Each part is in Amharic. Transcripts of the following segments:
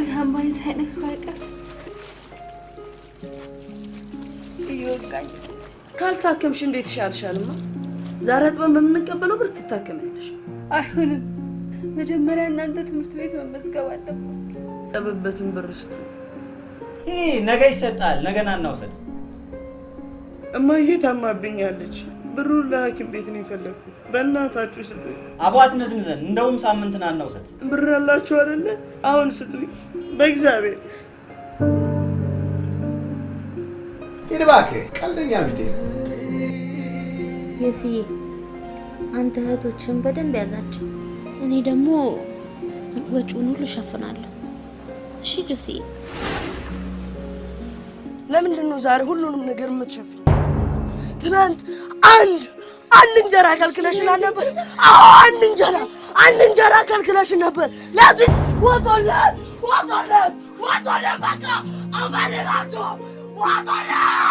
ሳምባይ ሳይነካ አይቀር ይወጋኝ ካልታከምሽ እንዴት ይሻልሻልማ? ዛሬ አጥበን በምንቀበለው ብር ትታከሚያለሽ። አይሆንም። መጀመሪያ እናንተ ትምህርት ቤት መመዝገብ አለባችሁ። ጠበበትን ብር ውስጥ ነገ ይሰጣል። ነገና እናውሰድ። እማዬ ታማብኛለች። ብሩን ለሐኪም ቤት ነው የፈለኩት። በእናታችሁ ስጡኝ። አቧት ነዝንዘን እንደውም ሳምንትና እናውሰድ። ብር ያላችሁ አይደለ? አሁን ስጡኝ በእግዚአብሔር። እባክህ ቀልደኛ ቢጤ ዮሲዬ፣ አንተ እህቶችን በደንብ ያዛቸው። እኔ ደግሞ ወጪውን ሁሉ ሸፍናለሁ። እሺ ጆሲዬ? ለምንድን ነው ዛሬ ሁሉንም ነገር የምትሸፍኝ? ትናንት አንድ እንጀራ ከልክለሽን ነበር። አዎ አንድ እንጀራ ከልክለሽን ነበር። ለዚህ ወጣለን በቃ አማራቸው ወጣለን።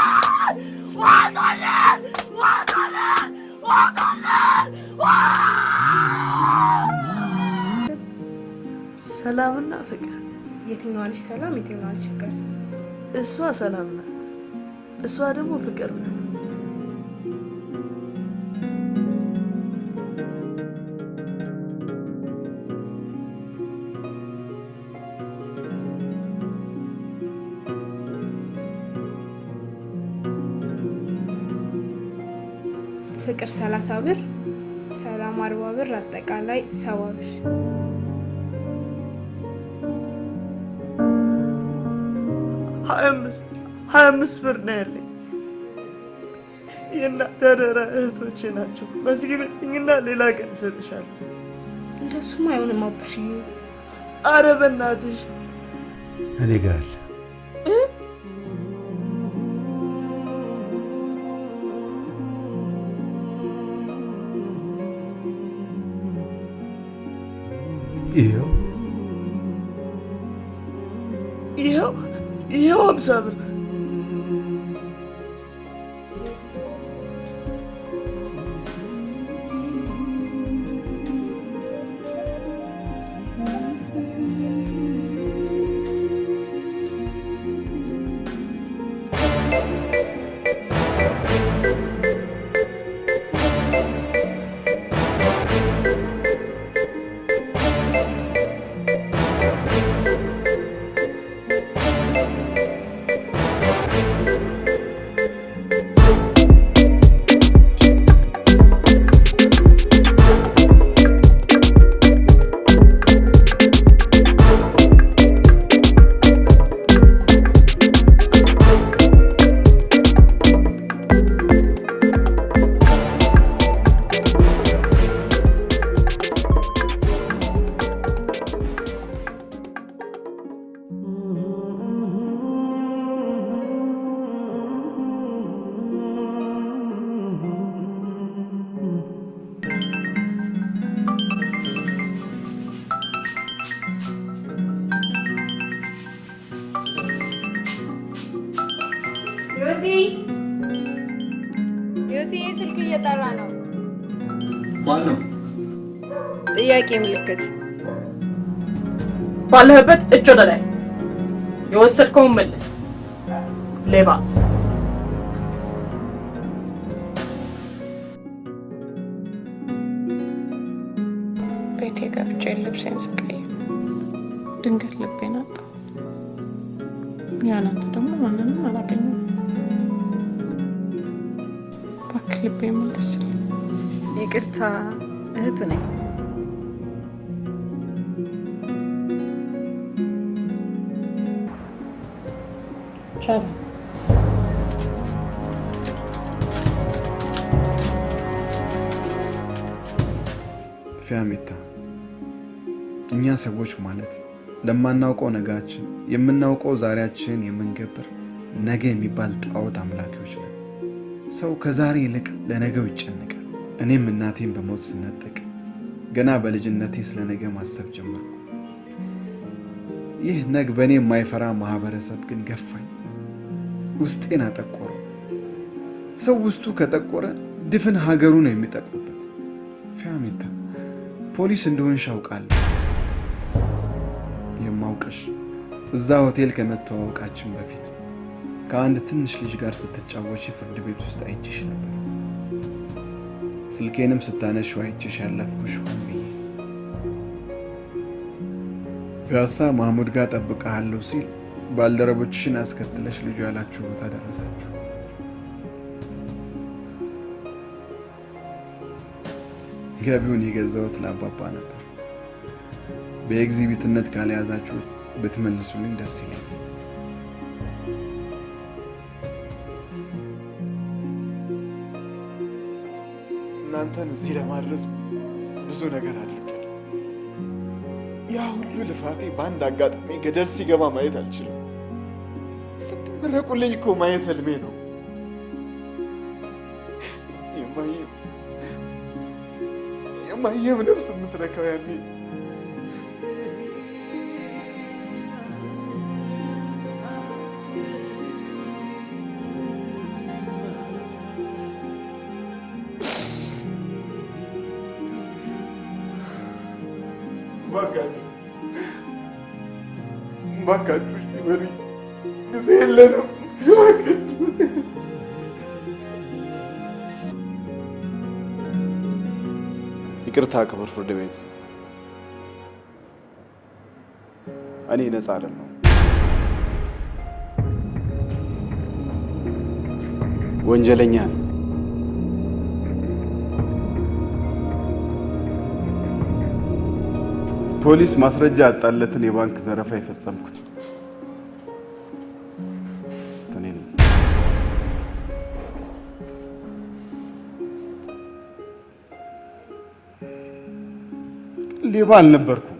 ሰላምና ፍቅር። የትኛዋ ልጅ ሰላም የትኛዋ ልጅ ፍቅር? እሷ ሰላም ናት፣ እሷ ደግሞ ፍቅር ናት። ፍቅር 30 ብር፣ ሰላም 40 ብር፣ አጠቃላይ 70 ብር። ሀያ አምስት ብር ነው ያለኝ። የእናቴ አደራ እህቶቼ ናቸው። መስጊንና ሌላ ቀን እሰጥሻለሁ። እንደሱም አይሆንም አቡሽዬ። አረ በእናትሽ እኔ ጋር አለ። ይኸው 50 ብር። ዮሲ ስልክ እየጠራ ነው። ማን ነው? ጥያቄ ምልክት። ባለህበት እጅ ወደ ላይ። የወሰድከውን መልስ። ሌባ። ቤቴ ገብቼ ልብሴን ስቀይር ድንገት ልቤን አጣ። ያናንተ ደግሞ ማንንም አላገኘም። እባክህ ልቤን መልስልኝ። ይቅርታ እህቱ ነኝ። ቻለ ፊያሜታ፣ እኛ ሰዎች ማለት ለማናውቀው ነጋችን የምናውቀው ዛሬያችን የምንገብር ነገ የሚባል ጣዖት አምላኪዎች ነን። ሰው ከዛሬ ይልቅ ለነገው ይጨነቃል። እኔም እናቴን በሞት ስነጠቅ ገና በልጅነቴ ስለ ነገ ማሰብ ጀመርኩ። ይህ ነግ በእኔ የማይፈራ ማህበረሰብ ግን ገፋኝ፣ ውስጤን አጠቆረው። ሰው ውስጡ ከጠቆረ ድፍን ሀገሩ ነው የሚጠቁበት። ፊያሜታ፣ ፖሊስ እንደሆንሽ አውቃለሁ። የማውቅሽ እዛ ሆቴል ከመተዋወቃችን በፊት ከአንድ ትንሽ ልጅ ጋር ስትጫወቺ ፍርድ ቤት ውስጥ አይቼሽ ነበር። ስልኬንም ስታነሺው አይቼሽ ያለፍኩሽ ሆን ብዬ። ፒያሳ ማህሙድ ጋር ጠብቀሃለሁ ሲል ባልደረቦችሽን አስከትለሽ ልጁ ያላችሁ ቦታ ደረሳችሁ። ገቢውን የገዛሁት ለአባባ ነበር። በኤግዚቢትነት ካልያዛችሁት ብትመልሱልኝ ደስ ይለኛል። እናንተን እዚህ ለማድረስ ብዙ ነገር አድርጌያለሁ። ያ ሁሉ ልፋቴ በአንድ አጋጣሚ ገደል ሲገባ ማየት አልችልም። ስትመረቁልኝ እኮ ማየት ህልሜ ነው። የማየም ነፍስ የምትነካው ያኔ ባካችሁ በሉኝ፣ ጊዜ የለንም። ይቅርታ ክቡር ፍርድ ቤት፣ እኔ ነፃ አይደለሁም። ወንጀለኛ ነኝ። ፖሊስ ማስረጃ ያጣለትን የባንክ ዘረፋ የፈጸምኩት እኔ ነኝ። ሌባ አልነበርኩም።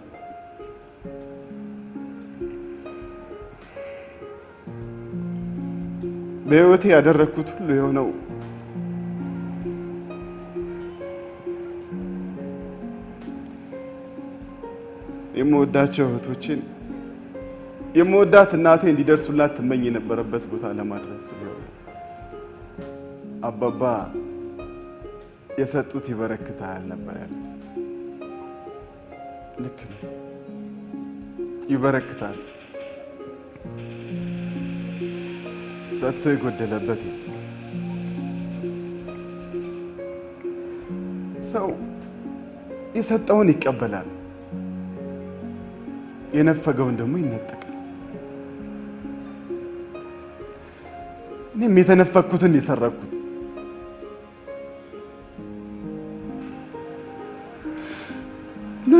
በሕይወቴ ያደረግኩት ሁሉ የሆነው የምወዳቸው እህቶችን የምወዳት እናቴ እንዲደርሱላት ትመኝ የነበረበት ቦታ ለማድረስ ነው። አባባ የሰጡት ይበረክታል ነበር ያሉት። ልክ ነው፣ ይበረክታል። ሰጥቶ የጎደለበት ሰው የሰጠውን ይቀበላል፣ የነፈገውን ደግሞ ይነጠቃል። እኔም የተነፈኩትን የሰረኩት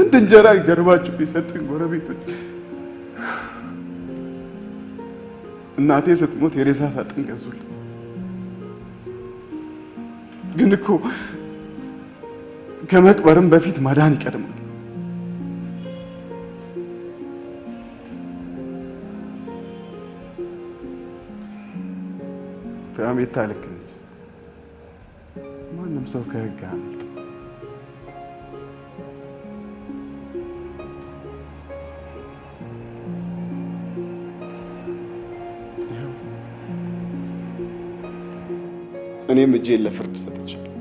አንድ እንጀራ ጀርባቸው የሰጡኝ ጎረቤቶች እናቴ ስትሞት የሬሳ ሳጥን ገዙልኝ። ግን እኮ ከመቅበርም በፊት ማዳን ይቀድማል። ፊያሜታ ልክ ነች። ማንም ሰው ከህግ አያመልጥም። እኔም እጄን ለፍርድ ሰጥቻለሁ።